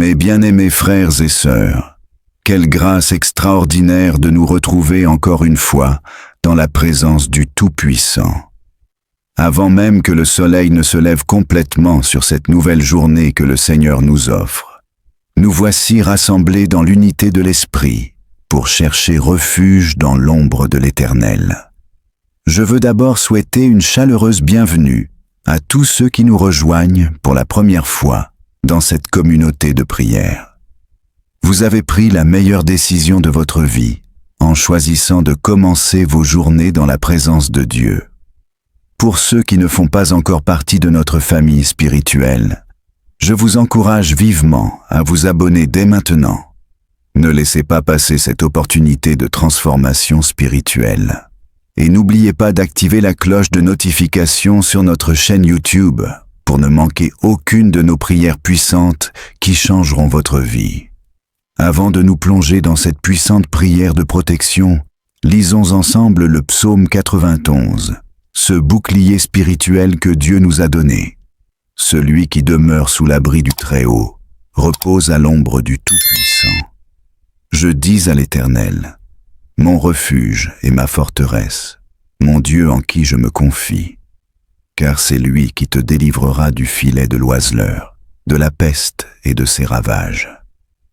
Mes bien-aimés frères et sœurs, quelle grâce extraordinaire de nous retrouver encore une fois dans la présence du Tout-Puissant. Avant même que le soleil ne se lève complètement sur cette nouvelle journée que le Seigneur nous offre, nous voici rassemblés dans l'unité de l'Esprit pour chercher refuge dans l'ombre de l'Éternel. Je veux d'abord souhaiter une chaleureuse bienvenue à tous ceux qui nous rejoignent pour la première fois dans cette communauté de prière. Vous avez pris la meilleure décision de votre vie en choisissant de commencer vos journées dans la présence de Dieu. Pour ceux qui ne font pas encore partie de notre famille spirituelle, je vous encourage vivement à vous abonner dès maintenant. Ne laissez pas passer cette opportunité de transformation spirituelle. Et n'oubliez pas d'activer la cloche de notification sur notre chaîne YouTube pour ne manquer aucune de nos prières puissantes qui changeront votre vie. Avant de nous plonger dans cette puissante prière de protection, lisons ensemble le psaume 91, ce bouclier spirituel que Dieu nous a donné. Celui qui demeure sous l'abri du Très-Haut repose à l'ombre du Tout-Puissant. Je dis à l'Éternel, mon refuge et ma forteresse, mon Dieu en qui je me confie. Car c'est lui qui te délivrera du filet de l'oiseleur, de la peste et de ses ravages.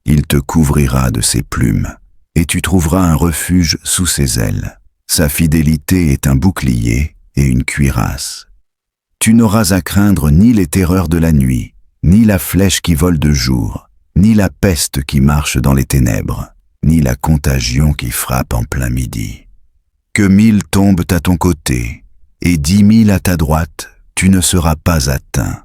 Il te couvrira de ses plumes, et tu trouveras un refuge sous ses ailes. Sa fidélité est un bouclier et une cuirasse. Tu n'auras à craindre ni les terreurs de la nuit, ni la flèche qui vole de jour, ni la peste qui marche dans les ténèbres, ni la contagion qui frappe en plein midi. Que 1000 tombent à ton côté, et 10 000 à ta droite, tu ne seras pas atteint.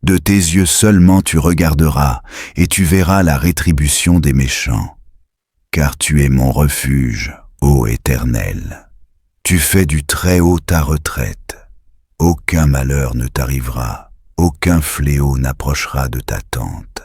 De tes yeux seulement tu regarderas, et tu verras la rétribution des méchants. Car tu es mon refuge, ô Éternel. Tu fais du Très-Haut ta retraite. Aucun malheur ne t'arrivera, aucun fléau n'approchera de ta tente.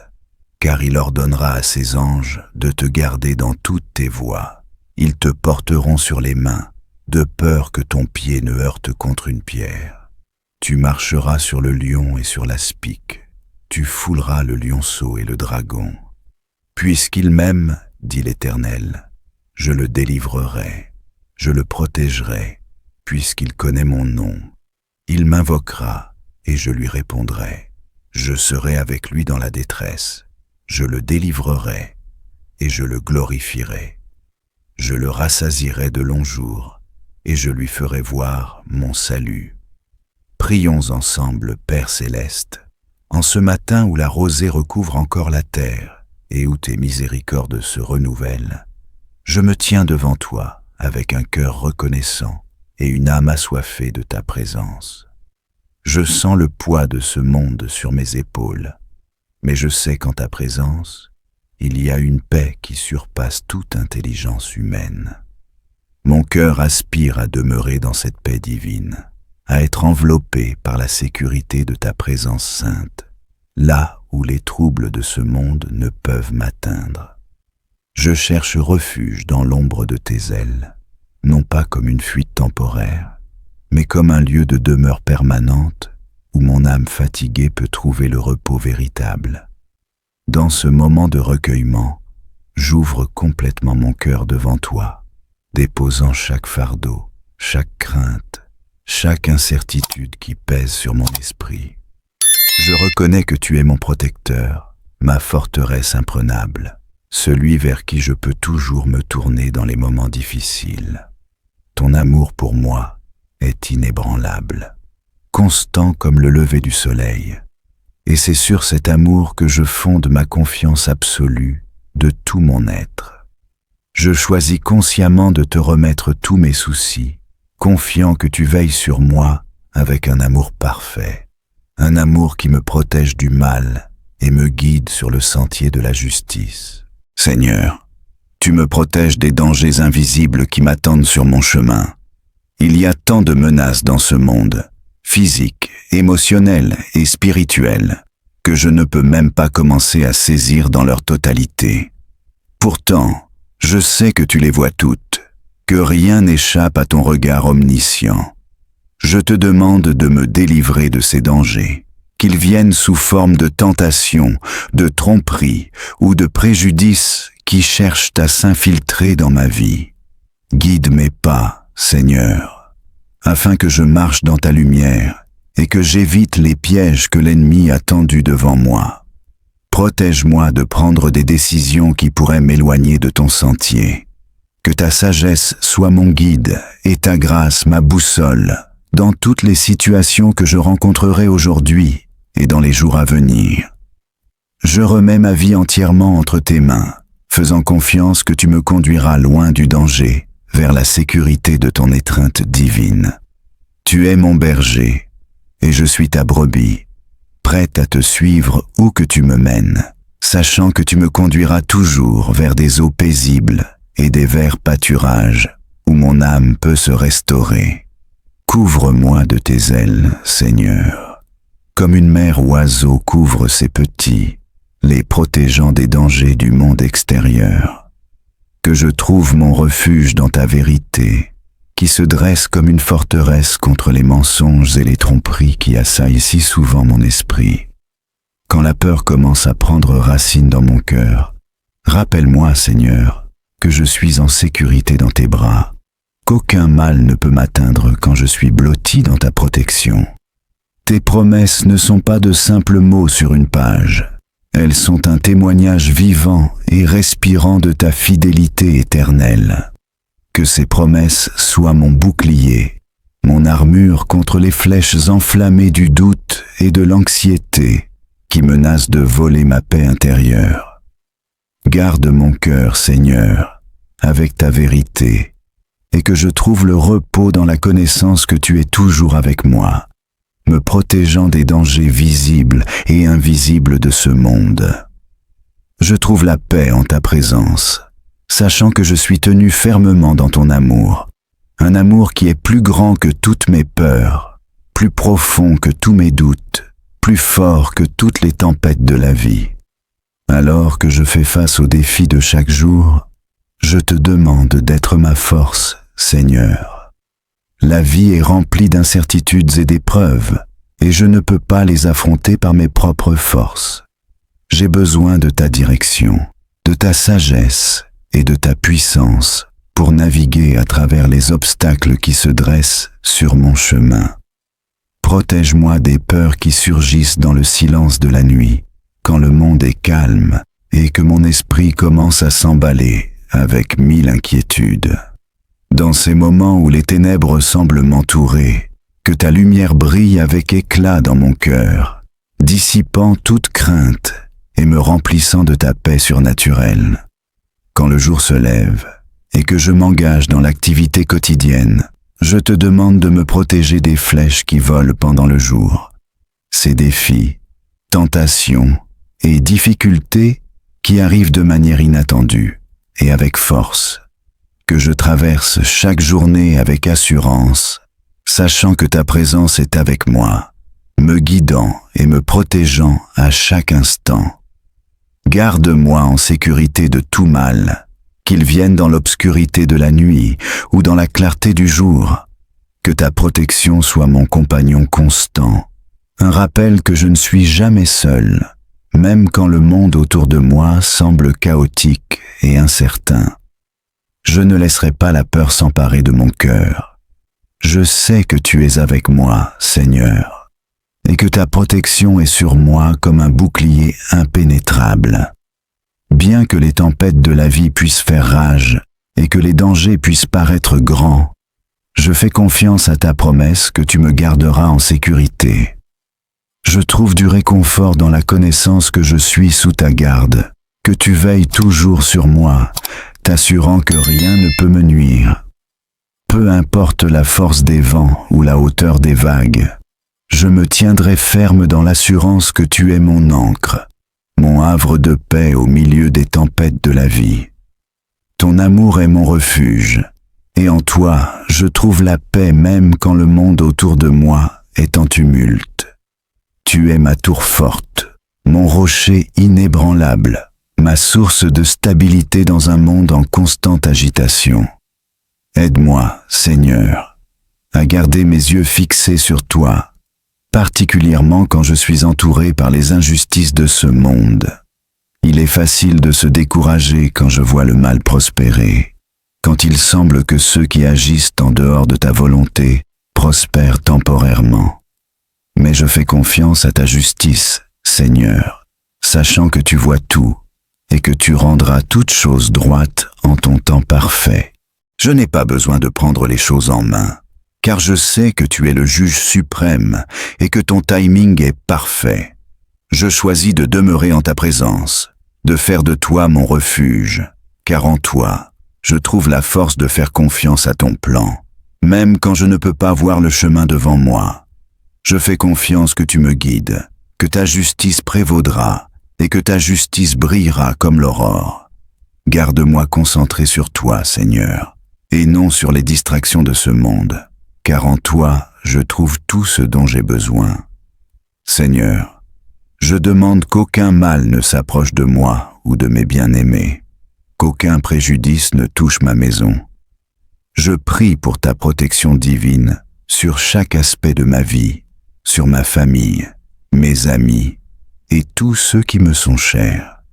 Car il ordonnera à ses anges de te garder dans toutes tes voies. Ils te porteront sur les mains, de peur que ton pied ne heurte contre une pierre. Tu marcheras sur le lion et sur l'aspic. Tu fouleras le lionceau et le dragon. Puisqu'il m'aime, dit l'Éternel, je le délivrerai, je le protégerai, puisqu'il connaît mon nom. Il m'invoquera et je lui répondrai. Je serai avec lui dans la détresse. Je le délivrerai et je le glorifierai. Je le rassasierai de longs jours et je lui ferai voir mon salut. Prions ensemble, Père céleste, en ce matin où la rosée recouvre encore la terre et où tes miséricordes se renouvellent. Je me tiens devant toi avec un cœur reconnaissant et une âme assoiffée de ta présence. Je sens le poids de ce monde sur mes épaules, mais je sais qu'en ta présence, il y a une paix qui surpasse toute intelligence humaine. Mon cœur aspire à demeurer dans cette paix divine, à être enveloppé par la sécurité de ta présence sainte, là où les troubles de ce monde ne peuvent m'atteindre. Je cherche refuge dans l'ombre de tes ailes, non pas comme une fuite temporaire, mais comme un lieu de demeure permanente où mon âme fatiguée peut trouver le repos véritable. Dans ce moment de recueillement, j'ouvre complètement mon cœur devant toi, déposant chaque fardeau, chaque crainte, chaque incertitude qui pèse sur mon esprit. Je reconnais que tu es mon protecteur, ma forteresse imprenable, celui vers qui je peux toujours me tourner dans les moments difficiles. Ton amour pour moi est inébranlable, constant comme le lever du soleil, et c'est sur cet amour que je fonde ma confiance absolue de tout mon être. Je choisis consciemment de te remettre tous mes soucis, confiant que tu veilles sur moi avec un amour parfait, un amour qui me protège du mal et me guide sur le sentier de la justice. Seigneur, tu me protèges des dangers invisibles qui m'attendent sur mon chemin. Il y a tant de menaces dans ce monde, physiques, émotionnelles et spirituelles, que je ne peux même pas commencer à saisir dans leur totalité. Pourtant, je sais que tu les vois toutes, que rien n'échappe à ton regard omniscient. Je te demande de me délivrer de ces dangers qu'ils viennent sous forme de tentation, de tromperie ou de préjudice qui cherchent à s'infiltrer dans ma vie. Guide mes pas, Seigneur, afin que je marche dans ta lumière et que j'évite les pièges que l'ennemi a tendus devant moi. Protège-moi de prendre des décisions qui pourraient m'éloigner de ton sentier. Que ta sagesse soit mon guide et ta grâce ma boussole dans toutes les situations que je rencontrerai aujourd'hui et dans les jours à venir. Je remets ma vie entièrement entre tes mains, faisant confiance que tu me conduiras loin du danger, vers la sécurité de ton étreinte divine. Tu es mon berger, et je suis ta brebis, prête à te suivre où que tu me mènes, sachant que tu me conduiras toujours vers des eaux paisibles et des verts pâturages où mon âme peut se restaurer. Couvre-moi de tes ailes, Seigneur, comme une mère oiseau couvre ses petits, les protégeant des dangers du monde extérieur. Que je trouve mon refuge dans ta vérité, qui se dresse comme une forteresse contre les mensonges et les tromperies qui assaillent si souvent mon esprit. Quand la peur commence à prendre racine dans mon cœur, rappelle-moi, Seigneur, que je suis en sécurité dans tes bras, qu'aucun mal ne peut m'atteindre quand je suis blotti dans ta protection. Tes promesses ne sont pas de simples mots sur une page. Elles sont un témoignage vivant et respirant de ta fidélité éternelle. Que ces promesses soient mon bouclier, mon armure contre les flèches enflammées du doute et de l'anxiété qui menacent de voler ma paix intérieure. Garde mon cœur, Seigneur, avec ta vérité, et que je trouve le repos dans la connaissance que tu es toujours avec moi, me protégeant des dangers visibles et invisibles de ce monde. Je trouve la paix en ta présence, sachant que je suis tenu fermement dans ton amour, un amour qui est plus grand que toutes mes peurs, plus profond que tous mes doutes, plus fort que toutes les tempêtes de la vie. Alors que je fais face aux défis de chaque jour, je te demande d'être ma force, Seigneur. La vie est remplie d'incertitudes et d'épreuves, et je ne peux pas les affronter par mes propres forces. J'ai besoin de ta direction, de ta sagesse et de ta puissance pour naviguer à travers les obstacles qui se dressent sur mon chemin. Protège-moi des peurs qui surgissent dans le silence de la nuit, quand le monde est calme et que mon esprit commence à s'emballer avec 1000 inquiétudes. Dans ces moments où les ténèbres semblent m'entourer, que ta lumière brille avec éclat dans mon cœur, dissipant toute crainte et me remplissant de ta paix surnaturelle. Quand le jour se lève et que je m'engage dans l'activité quotidienne, je te demande de me protéger des flèches qui volent pendant le jour. Ces défis, tentations et difficultés qui arrivent de manière inattendue et avec force, que je traverse chaque journée avec assurance, sachant que ta présence est avec moi, me guidant et me protégeant à chaque instant. Garde-moi en sécurité de tout mal, qu'il vienne dans l'obscurité de la nuit ou dans la clarté du jour. Que ta protection soit mon compagnon constant, un rappel que je ne suis jamais seul, même quand le monde autour de moi semble chaotique et incertain. Je ne laisserai pas la peur s'emparer de mon cœur. Je sais que tu es avec moi, Seigneur, et que ta protection est sur moi comme un bouclier impénétrable. Bien que les tempêtes de la vie puissent faire rage et que les dangers puissent paraître grands, je fais confiance à ta promesse que tu me garderas en sécurité. Je trouve du réconfort dans la connaissance que je suis sous ta garde, que tu veilles toujours sur moi, t'assurant que rien ne peut me nuire. Peu importe la force des vents ou la hauteur des vagues, je me tiendrai ferme dans l'assurance que tu es mon ancre, mon havre de paix au milieu des tempêtes de la vie. Ton amour est mon refuge, et en toi, je trouve la paix même quand le monde autour de moi est en tumulte. Tu es ma tour forte, mon rocher inébranlable, ma source de stabilité dans un monde en constante agitation. Aide-moi, Seigneur, à garder mes yeux fixés sur toi, particulièrement quand je suis entouré par les injustices de ce monde. Il est facile de se décourager quand je vois le mal prospérer, quand il semble que ceux qui agissent en dehors de ta volonté prospèrent temporairement. Mais je fais confiance à ta justice, Seigneur, sachant que tu vois tout et que tu rendras toutes choses droites en ton temps parfait. Je n'ai pas besoin de prendre les choses en main, car je sais que tu es le juge suprême et que ton timing est parfait. Je choisis de demeurer en ta présence, de faire de toi mon refuge, car en toi, je trouve la force de faire confiance à ton plan, même quand je ne peux pas voir le chemin devant moi. Je fais confiance que tu me guides, que ta justice prévaudra et que ta justice brillera comme l'aurore. Garde-moi concentré sur toi, Seigneur, et non sur les distractions de ce monde, car en toi, je trouve tout ce dont j'ai besoin. Seigneur, je demande qu'aucun mal ne s'approche de moi ou de mes bien-aimés, qu'aucun préjudice ne touche ma maison. Je prie pour ta protection divine sur chaque aspect de ma vie, sur ma famille, mes amis et tous ceux qui me sont chers.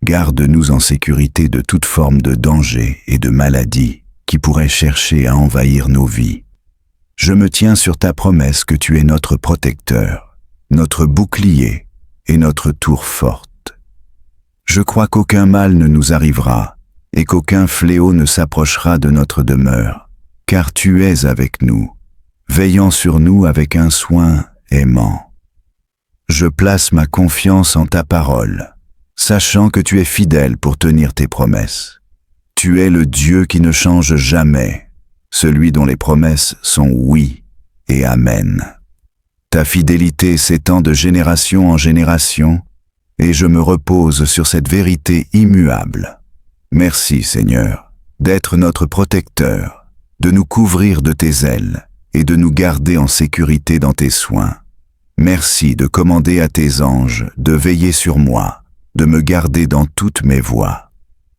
Garde-nous en sécurité de toute forme de danger et de maladie qui pourraient chercher à envahir nos vies. Je me tiens sur ta promesse que tu es notre protecteur, notre bouclier et notre tour forte. Je crois qu'aucun mal ne nous arrivera et qu'aucun fléau ne s'approchera de notre demeure, car tu es avec nous, veillant sur nous avec un soin aimant. Je place ma confiance en ta parole, sachant que tu es fidèle pour tenir tes promesses. Tu es le Dieu qui ne change jamais, celui dont les promesses sont oui et amen. Ta fidélité s'étend de génération en génération, et je me repose sur cette vérité immuable. Merci, Seigneur, d'être notre protecteur, de nous couvrir de tes ailes et de nous garder en sécurité dans tes soins. Merci de commander à tes anges de veiller sur moi, de me garder dans toutes mes voies.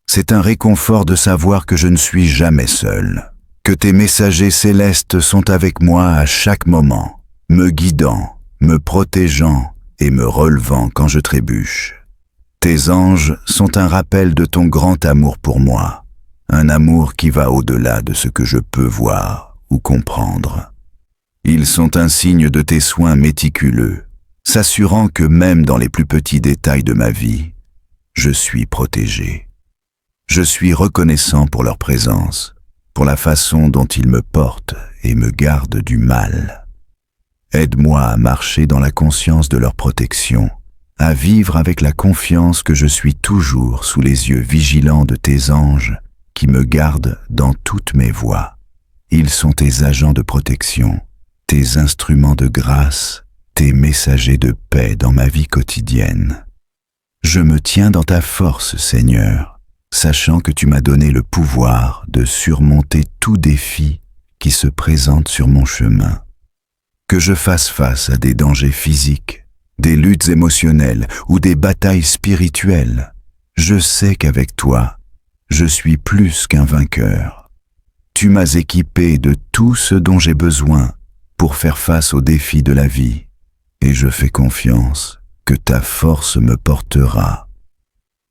C'est un réconfort de savoir que je ne suis jamais seul, que tes messagers célestes sont avec moi à chaque moment, me guidant, me protégeant et me relevant quand je trébuche. Tes anges sont un rappel de ton grand amour pour moi, un amour qui va au-delà de ce que je peux voir ou comprendre. Ils sont un signe de tes soins méticuleux, s'assurant que même dans les plus petits détails de ma vie, je suis protégé. Je suis reconnaissant pour leur présence, pour la façon dont ils me portent et me gardent du mal. Aide-moi à marcher dans la conscience de leur protection, à vivre avec la confiance que je suis toujours sous les yeux vigilants de tes anges qui me gardent dans toutes mes voies. Ils sont tes agents de protection, tes instruments de grâce, tes messagers de paix dans ma vie quotidienne. Je me tiens dans ta force, Seigneur, sachant que tu m'as donné le pouvoir de surmonter tout défi qui se présente sur mon chemin. Que je fasse face à des dangers physiques, des luttes émotionnelles ou des batailles spirituelles, je sais qu'avec toi, je suis plus qu'un vainqueur. Tu m'as équipé de tout ce dont j'ai besoin pour faire face aux défis de la vie, et je fais confiance que ta force me portera.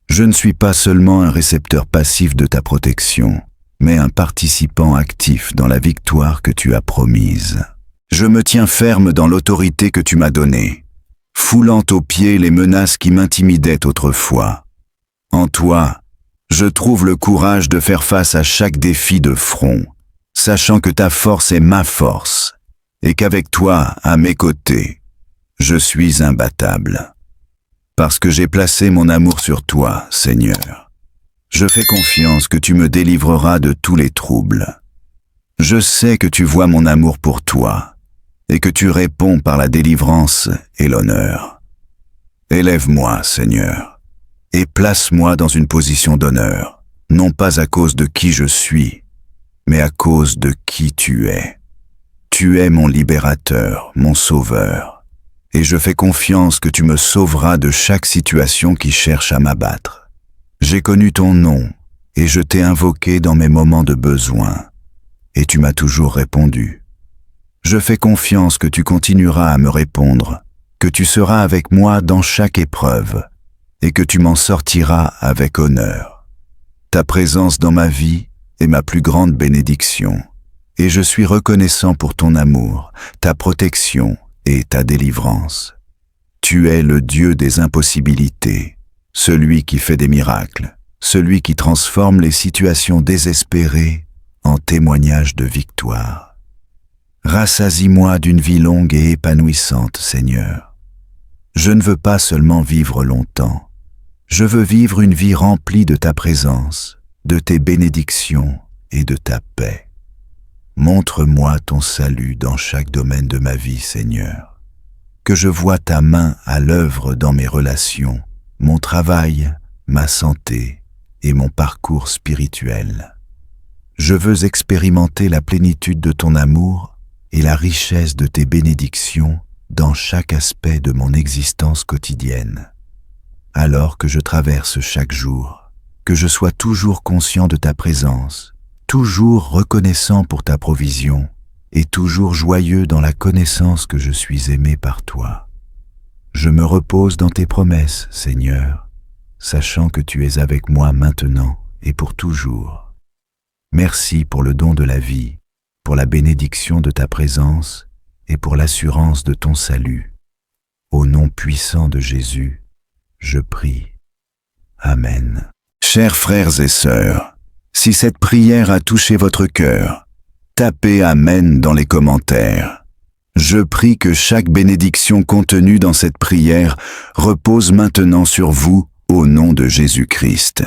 Je ne suis pas seulement un récepteur passif de ta protection, mais un participant actif dans la victoire que tu as promise. Je me tiens ferme dans l'autorité que tu m'as donnée, foulant aux pieds les menaces qui m'intimidaient autrefois. En toi, je trouve le courage de faire face à chaque défi de front, sachant que ta force est ma force, et qu'avec toi, à mes côtés, je suis imbattable. Parce que j'ai placé mon amour sur toi, Seigneur. Je fais confiance que tu me délivreras de tous les troubles. Je sais que tu vois mon amour pour toi, et que tu réponds par la délivrance et l'honneur. Élève-moi, Seigneur, et place-moi dans une position d'honneur, non pas à cause de qui je suis, mais à cause de qui tu es. Tu es mon libérateur, mon sauveur, et je fais confiance que tu me sauveras de chaque situation qui cherche à m'abattre. J'ai connu ton nom, et je t'ai invoqué dans mes moments de besoin, et tu m'as toujours répondu. Je fais confiance que tu continueras à me répondre, que tu seras avec moi dans chaque épreuve, et que tu m'en sortiras avec honneur. Ta présence dans ma vie est ma plus grande bénédiction, et je suis reconnaissant pour ton amour, ta protection et ta délivrance. Tu es le Dieu des impossibilités, celui qui fait des miracles, celui qui transforme les situations désespérées en témoignages de victoire. Rassasie-moi d'une vie longue et épanouissante, Seigneur. Je ne veux pas seulement vivre longtemps, je veux vivre une vie remplie de ta présence, de tes bénédictions et de ta paix. Montre-moi ton salut dans chaque domaine de ma vie, Seigneur. Que je voie ta main à l'œuvre dans mes relations, mon travail, ma santé et mon parcours spirituel. Je veux expérimenter la plénitude de ton amour et la richesse de tes bénédictions dans chaque aspect de mon existence quotidienne. Alors que je traverse chaque jour, que je sois toujours conscient de ta présence, toujours reconnaissant pour ta provision et toujours joyeux dans la connaissance que je suis aimé par toi. Je me repose dans tes promesses, Seigneur, sachant que tu es avec moi maintenant et pour toujours. Merci pour le don de la vie, pour la bénédiction de ta présence et pour l'assurance de ton salut. Au nom puissant de Jésus, je prie. Amen. Chers frères et sœurs, si cette prière a touché votre cœur, tapez Amen dans les commentaires. Je prie que chaque bénédiction contenue dans cette prière repose maintenant sur vous au nom de Jésus-Christ.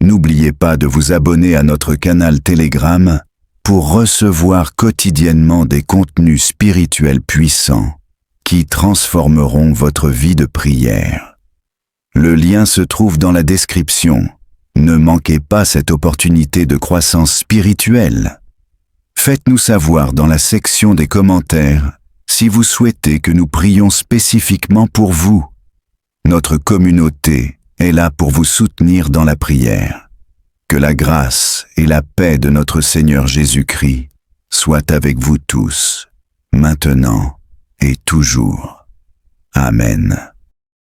N'oubliez pas de vous abonner à notre canal Telegram pour recevoir quotidiennement des contenus spirituels puissants qui transformeront votre vie de prière. Le lien se trouve dans la description. Ne manquez pas cette opportunité de croissance spirituelle. Faites-nous savoir dans la section des commentaires si vous souhaitez que nous prions spécifiquement pour vous. Notre communauté est là pour vous soutenir dans la prière. Que la grâce et la paix de notre Seigneur Jésus-Christ soient avec vous tous, maintenant et toujours. Amen.